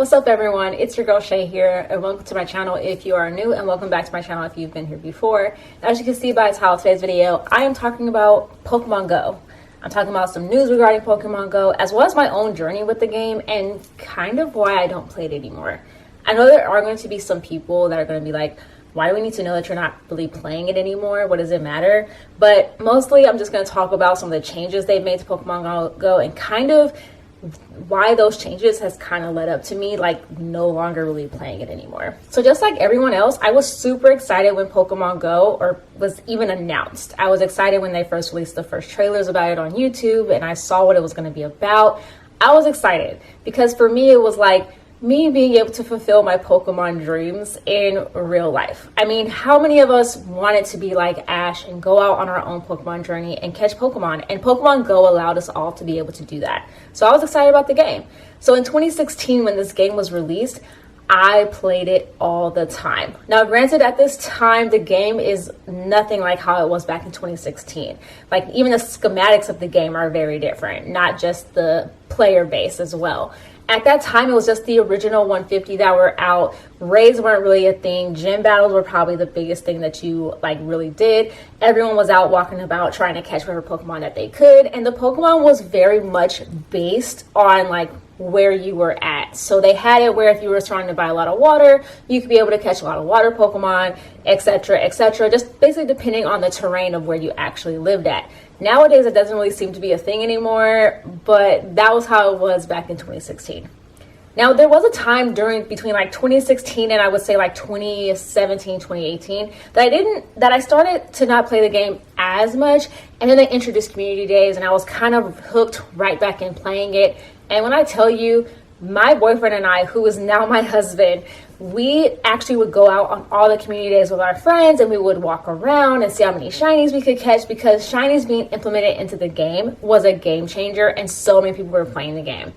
What's up everyone, it's your girl Shay here, and welcome to my channel if you are new, and welcome back to my channel if you've been here before. As you can see by the title of today's video, I am talking about Pokemon Go. I'm talking about some news regarding Pokemon Go, as well as my own journey with the game, and kind of why I don't play it anymore. I know there are going to be some people that are going to be like, why do we need to know that you're not really playing it anymore? What does it matter? But mostly I'm just going to talk about some of the changes they've made to Pokemon Go and kind of why those changes has kind of led up to me like no longer really playing it anymore. So just like everyone else, I was super excited when Pokemon Go was even announced. I was excited when they first released the first trailers about it on YouTube and I saw what it was going to be about. I was excited because for me it was like me being able to fulfill my Pokemon dreams in real life. I mean, how many of us wanted to be like Ash and go out on our own Pokemon journey and catch Pokemon? And Pokemon Go allowed us all to be able to do that. So I was excited about the game. So in 2016, when this game was released, I played it all the time. Now, granted, at this time, the game is nothing like how it was back in 2016. Like, even the schematics of the game are very different, not just the player base as well. At that time, it was just the original 150 that were out. Raids weren't really a thing. Gym battles were probably the biggest thing that you like really did. Everyone was out walking about trying to catch whatever Pokemon that they could. And the Pokemon was very much based on like where you were at. So they had it where if you were trying to buy a lot of water, you could be able to catch a lot of water Pokemon, etc., etc. Just basically depending on the terrain of where you actually lived at. Nowadays, it doesn't really seem to be a thing anymore, but that was how it was back in 2016. Now, there was a time between like 2016 and I would say like 2017, 2018 that I started to not play the game as much. And then they introduced community days and I was kind of hooked right back in playing it. And when I tell you, my boyfriend and I, who is now my husband, we actually would go out on all the community days with our friends and we would walk around and see how many shinies we could catch, because shinies being implemented into the game was a game changer and so many people were playing the game.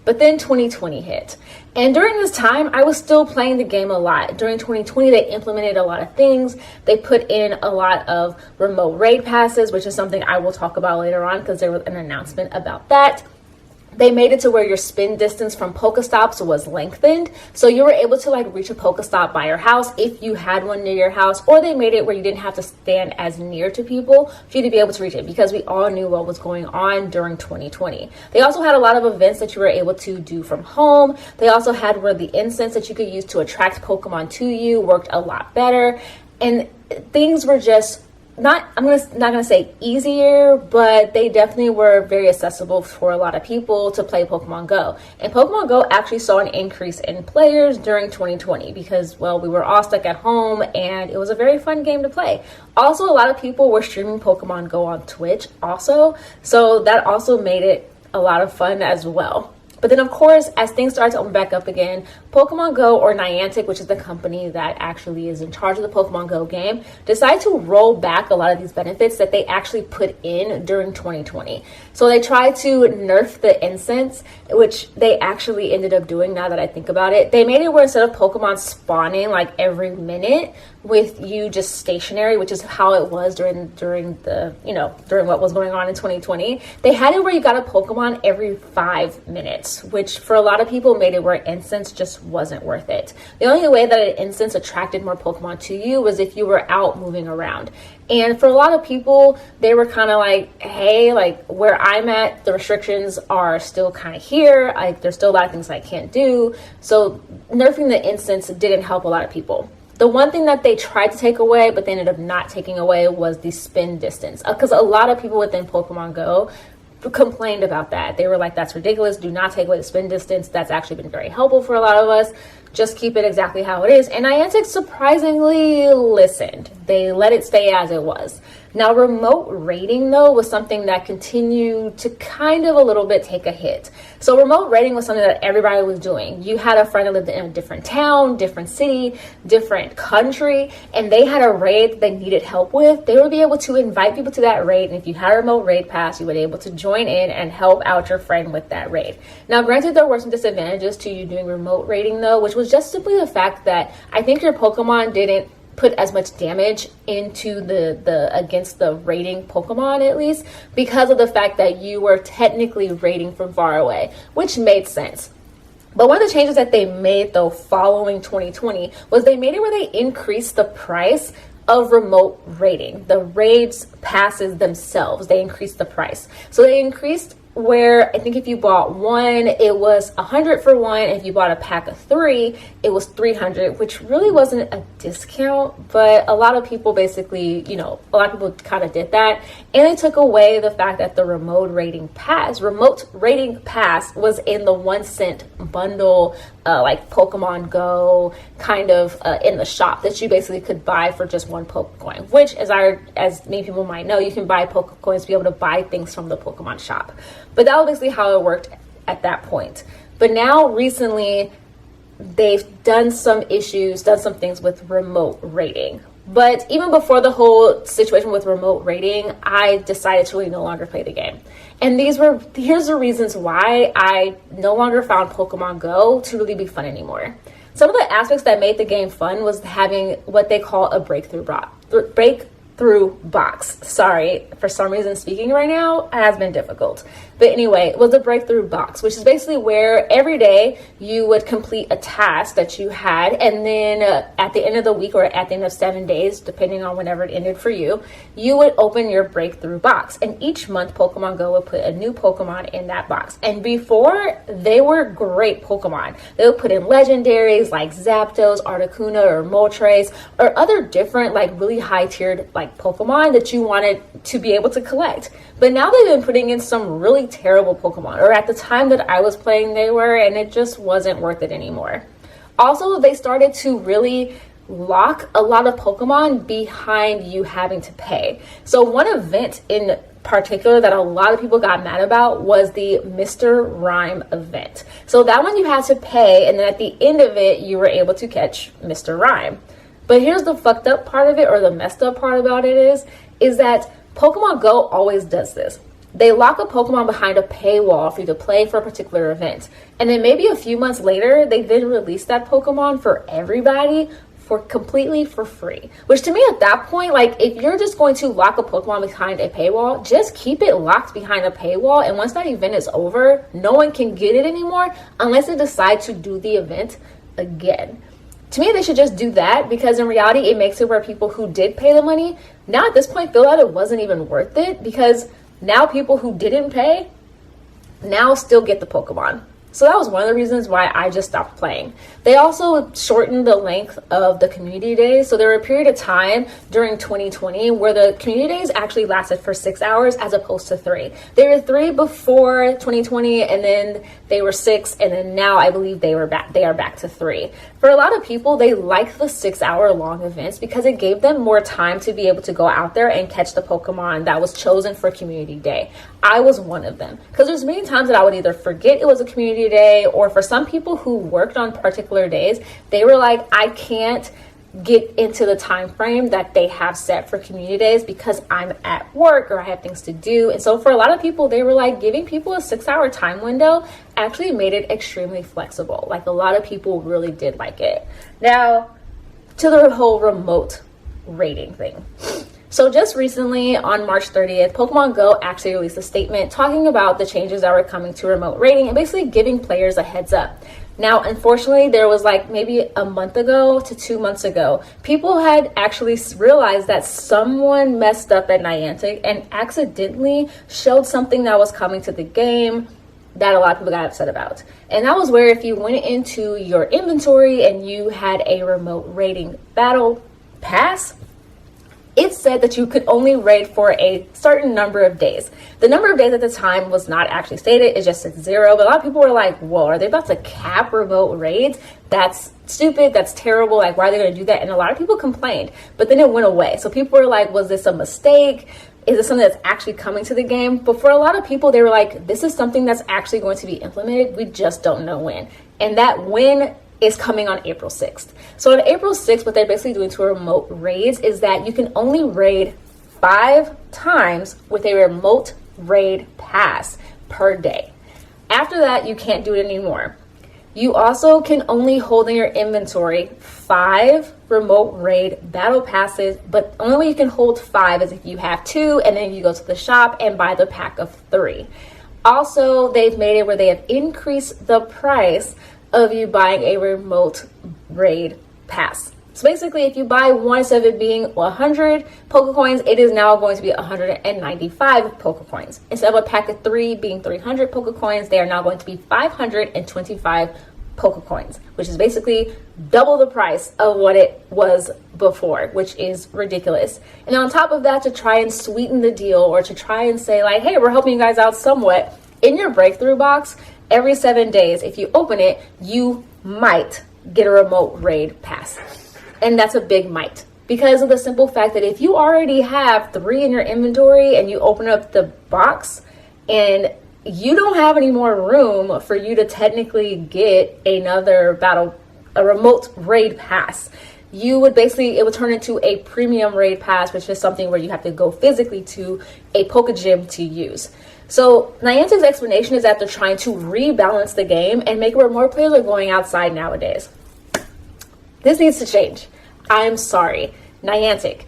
But then 2020 hit. And during this time, I was still playing the game a lot. During 2020, they implemented a lot of things. They put in a lot of remote raid passes, which is something I will talk about later on because there was an announcement about that. They made it to where your spin distance from Pokestops was lengthened. So you were able to like reach a Pokestop by your house if you had one near your house, or they made it where you didn't have to stand as near to people for you to be able to reach it, because we all knew what was going on during 2020. They also had a lot of events that you were able to do from home. They also had where the incense that you could use to attract Pokemon to you worked a lot better. And things were just not gonna say easier, but they definitely were very accessible for a lot of people to play Pokemon Go. And Pokemon Go actually saw an increase in players during 2020 because, well, we were all stuck at home and it was a very fun game to play. Also, a lot of people were streaming Pokemon Go on Twitch also, so that also made it a lot of fun as well. But then, of course, as things started to open back up again, Pokemon Go, or Niantic, which is the company that actually is in charge of the Pokemon Go game, decided to roll back a lot of these benefits that they actually put in during 2020. So they tried to nerf the incense, which they actually ended up doing now that I think about it. They made it where instead of Pokemon spawning like every minute with you just stationary, which is how it was during what was going on in 2020, they had it where you got a Pokemon every 5 minutes, which for a lot of people made it where incense just wasn't worth it. The only way that an incense attracted more Pokemon to you was if you were out moving around. And for a lot of people, they were kind of like, hey, like where I'm at, the restrictions are still kind of here. There's still a lot of things I can't do. So nerfing the incense didn't help a lot of people. The one thing that they tried to take away, but they ended up not taking away, was the spin distance. Because a lot of people within Pokemon Go complained about that. They were like, that's ridiculous. Do not take away the spin distance. That's actually been very helpful for a lot of us. Just keep it exactly how it is. And Niantic surprisingly listened. They let it stay as it was. Now, remote raiding, though, was something that continued to kind of a little bit take a hit. So remote raiding was something that everybody was doing. You had a friend that lived in a different town, different city, different country, and they had a raid that they needed help with. They would be able to invite people to that raid, and if you had a remote raid pass, you would be able to join in and help out your friend with that raid. Now, granted, there were some disadvantages to you doing remote raiding, though, which was just simply the fact that I think your Pokemon didn't put as much damage into the against the raiding Pokemon, at least because of the fact that you were technically raiding from far away, which made sense. But one of the changes that they made though following 2020 was they made it where they increased the price of remote raiding. The raids passes themselves, they increased the price. So they increased where I think if you bought one, it was 100 for one. If you bought a pack of 3, it was 300, which really wasn't a discount, but a lot of people basically, a lot of people kind of did that. And they took away the fact that the remote rating pass was in the 1 cent bundle, like Pokemon Go kind of in the shop that you basically could buy for just 1 Pokecoin, which as many people might know, you can buy Pokecoins to be able to buy things from the Pokemon shop. But that was basically how it worked at that point. But now recently, they've done some things with remote rating. But even before the whole situation with remote rating, I decided to really no longer play the game. And here's the reasons why I no longer found Pokemon Go to really be fun anymore. Some of the aspects that made the game fun was having what they call a breakthrough box. Sorry, for some reason speaking right now has been difficult. But anyway, it was a breakthrough box, which is basically where every day you would complete a task that you had. And then at the end of the week or at the end of 7 days, depending on whenever it ended for you, you would open your breakthrough box. And each month, Pokemon Go would put a new Pokemon in that box. And before, they were great Pokemon. They would put in legendaries like Zapdos, Articuno, or Moltres, or other different, like really high tiered like Pokemon that you wanted to be able to collect. But now they've been putting in some really terrible Pokemon, or at the time that I was playing they were, and it just wasn't worth it anymore. Also, they started to really lock a lot of Pokemon behind you having to pay. So one event in particular that a lot of people got mad about was the Mr. Rime event. So that one you had to pay, and then at the end of it you were able to catch Mr. Rime. But here's the fucked up part of it, or the messed up part about it is that Pokemon Go always does this. They lock a Pokemon behind a paywall for you to play for a particular event. And then maybe a few months later, they then release that Pokemon for everybody completely for free. Which to me at that point, like if you're just going to lock a Pokemon behind a paywall, just keep it locked behind a paywall. And once that event is over, no one can get it anymore unless they decide to do the event again. To me, they should just do that, because in reality, it makes it where people who did pay the money now at this point feel that it wasn't even worth it, because now people who didn't pay now still get the Pokemon. So that was one of the reasons why I just stopped playing. They also shortened the length of the community days. So there were a period of time during 2020 where the community days actually lasted for 6 hours as opposed to 3. They were 3 before 2020, and then they were 6, and then now I believe they are back to 3. For a lot of people, they like the 6-hour long events because it gave them more time to be able to go out there and catch the Pokemon that was chosen for community day. I was one of them, because there's many times that I would either forget it was a community day, or for some people who worked on particular days, they were like, I can't get into the time frame that they have set for community days because I'm at work or I have things to do. And so for a lot of people, they were like, giving people a 6-hour time window actually made it extremely flexible. Like a lot of people really did like it. Now to the whole remote rating thing. So just recently on March 30th, Pokemon Go actually released a statement talking about the changes that were coming to remote rating and basically giving players a heads up. Now, unfortunately, there was like maybe a month ago to 2 months ago, people had actually realized that someone messed up at Niantic and accidentally showed something that was coming to the game that a lot of people got upset about. And that was where if you went into your inventory and you had a remote rating battle pass, it said that you could only raid for a certain number of days. The number of days at the time was not actually stated. It just said 0. But a lot of people were like, whoa, are they about to cap remote raids? That's stupid. That's terrible. Like, why are they going to do that? And a lot of people complained. But then it went away. So people were like, was this a mistake? Is this something that's actually coming to the game? But for a lot of people, they were like, this is something that's actually going to be implemented. We just don't know when. And that when is coming on April 6th. So on April 6th, what they're basically doing to remote raids is that you can only raid 5 times with a remote raid pass per day. After that, you can't do it anymore. You also can only hold in your inventory 5 remote raid battle passes, but only way you can hold 5 is if you have 2 and then you go to the shop and buy the pack of 3. Also, they've made it where they have increased the price of you buying a remote raid pass. So basically, if you buy one, instead of it being 100 Poke Coins, it is now going to be 195 Poke Coins. Instead of a pack of 3 being 300 Poke Coins, they are now going to be 525 Poke Coins, which is basically double the price of what it was before, which is ridiculous. And on top of that, to try and sweeten the deal, or to try and say like, hey, we're helping you guys out somewhat, in your breakthrough box, every 7 days, if you open it, you might get a remote raid pass. And that's a big might, because of the simple fact that if you already have 3 in your inventory and you open up the box and you don't have any more room for you to technically get a remote raid pass, you would basically, it would turn into a premium raid pass, which is something where you have to go physically to a Poke Gym to use. So Niantic's explanation is that they're trying to rebalance the game and make it where more players are going outside nowadays. This needs to change. I'm sorry, Niantic.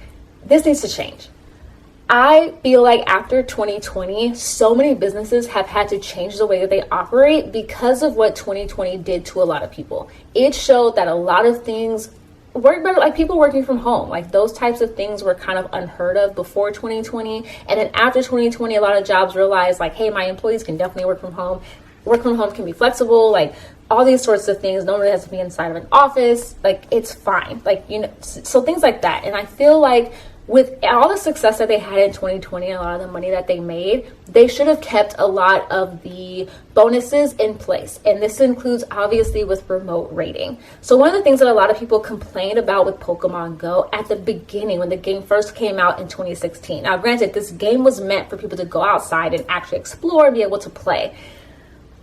This needs to change. I feel like after 2020, so many businesses have had to change the way that they operate because of what 2020 did to a lot of people. It showed that a lot of things work better, like people working from home. Like those types of things were kind of unheard of before 2020. And then after 2020, a lot of jobs realized like, hey, my employees can definitely work from home. Work from home can be flexible, like all these sorts of things. Nobody has to be inside of an office. Like it's fine. Like, you know, so things like that. And I feel like with all the success that they had in 2020 and a lot of the money that they made, they should have kept a lot of the bonuses in place. And this includes obviously with remote raiding. So one of the things that a lot of people complained about with Pokemon Go at the beginning, when the game first came out in 2016. Now, granted, this game was meant for people to go outside and actually explore and be able to play.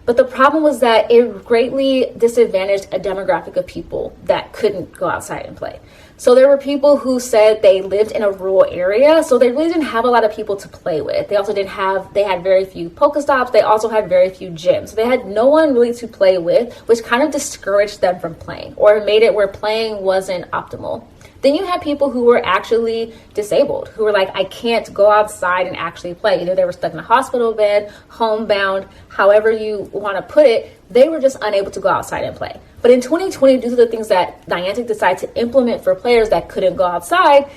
But the problem was that it greatly disadvantaged a demographic of people that couldn't go outside and play. So there were people who said they lived in a rural area, so they really didn't have a lot of people to play with. They also they had very few Pokestops. They also had very few gyms. So they had no one really to play with, which kind of discouraged them from playing, or made it where playing wasn't optimal. Then you had people who were actually disabled, who were like, I can't go outside and actually play. Either they were stuck in a hospital bed, homebound, however you want to put it, they were just unable to go outside and play. But in 2020, due to the things that Niantic decided to implement for players that couldn't go outside,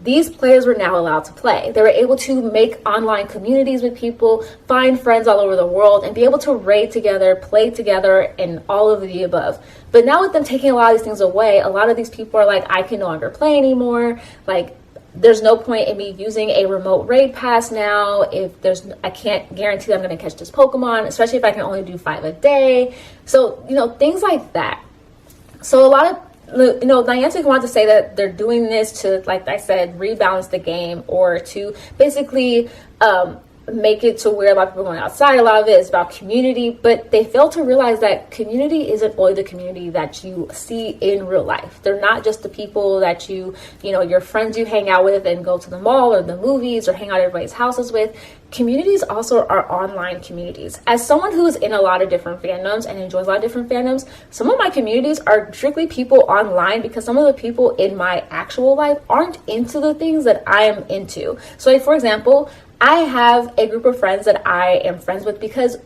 these players were now allowed to play. They were able to make online communities with people, find friends all over the world, and be able to raid together, play together, and all of the above. But now with them taking a lot of these things away, a lot of these people are like, I can no longer play anymore. Like, there's no point in me using a remote raid pass now if I can't guarantee that I'm going to catch this Pokemon, especially if I can only do 5 a day. So, you know, things like that. So a lot of, you know, Niantic wanted to say that they're doing this to, like I said, rebalance the game, or to basically make it to where a lot of people are going outside. A lot of it is about community, but they fail to realize that community isn't only the community that you see in real life. They're not just the people that you know, your friends you hang out with and go to the mall or the movies or hang out at everybody's houses with. Communities also are online communities. As someone who is in a lot of different fandoms and enjoys a lot of different fandoms, some of my communities are strictly people online, because some of the people in my actual life aren't into the things that I am into. So like, for example, I have a group of friends that I am friends with because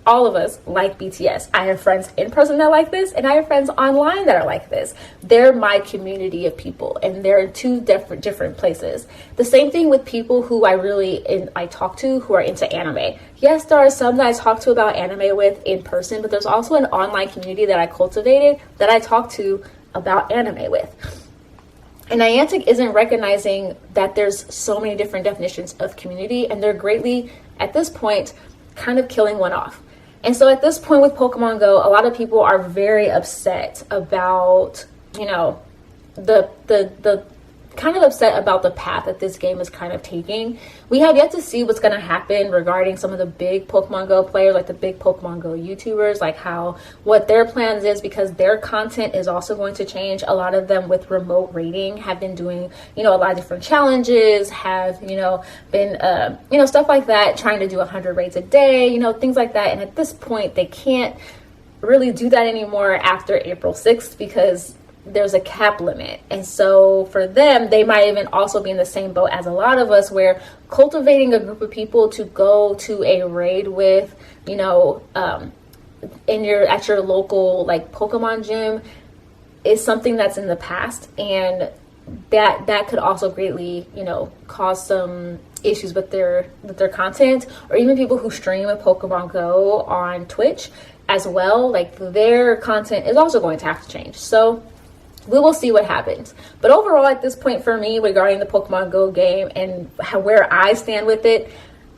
all of us like BTS. I have friends in person that like this, and I have friends online that are like this. They're my community of people, and they're in 2 different places. The same thing with people who I talk to who are into anime. Yes, there are some that I talk to about anime with in person, but there's also an online community that I cultivated that I talk to about anime with. And Niantic isn't recognizing that there's so many different definitions of community, and they're greatly, at this point, kind of killing one off. And so at this point with Pokemon Go, a lot of people are very upset about, you know, the kind of upset about the path that this game is kind of taking. We have yet to see what's going to happen regarding some of the big Pokemon Go players, like the big Pokemon Go YouTubers, like what their plans is, because their content is also going to change. A lot of them with remote raiding have been doing, you know, a lot of different challenges, have, you know, been, you know, stuff like that, trying to do 100 raids a day, you know, things like that. And at this point, they can't really do that anymore after April 6th, because there's a cap limit. And so for them, they might even also be in the same boat as a lot of us, where cultivating a group of people to go to a raid with, you know, at your local like Pokemon gym is something that's in the past, and that could also greatly, you know, cause some issues with their content, or even people who stream a Pokemon Go on Twitch as well. Like, their content is also going to have to change. So we will see what happens. But overall, at this point for me, regarding the Pokemon Go game and where I stand with it,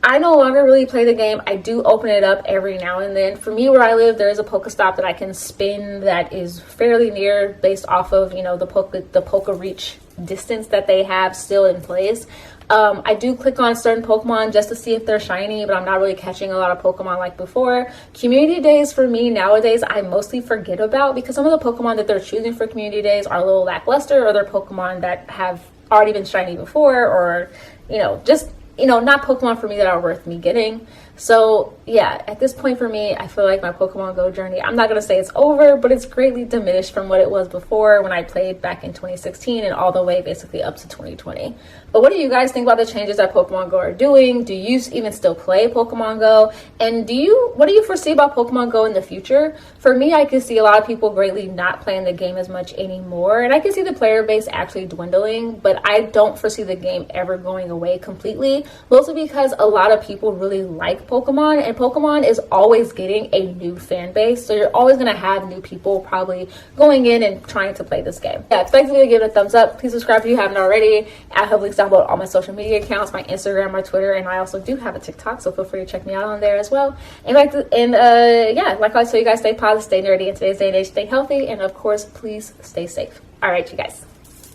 I no longer really play the game. I do open it up every now and then. For me, where I live, there is a Pokestop that I can spin that is fairly near, based off of, you know, the Poke Reach distance that they have still in place. I do click on certain Pokemon just to see if they're shiny, but I'm not really catching a lot of Pokemon like before. Community days for me nowadays, I mostly forget about, because some of the Pokemon that they're choosing for community days are a little lackluster, or they're Pokemon that have already been shiny before, or, you know, just, you know, not Pokemon for me that are worth me getting. So yeah, at this point for me, I feel like my Pokemon Go journey, I'm not going to say it's over, but it's greatly diminished from what it was before when I played back in 2016 and all the way basically up to 2020. But what do you guys think about the changes that Pokemon Go are doing? Do you even still play Pokemon Go? And what do you foresee about Pokemon Go in the future? For me, I can see a lot of people greatly not playing the game as much anymore, and I can see the player base actually dwindling, but I don't foresee the game ever going away completely, mostly because a lot of people really like Pokemon, and Pokemon is always getting a new fan base, so you're always going to have new people probably going in and trying to play this game. Yeah, expect me to give it a thumbs up. Please subscribe if you haven't already. I have links down below all my social media accounts, my Instagram, my Twitter, and I also do have a TikTok, so feel free to check me out on there as well. And like I tell you guys, stay positive, stay nerdy in today's day and age, stay healthy, and of course, please stay safe. All right, you guys,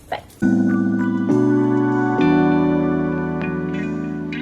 bye.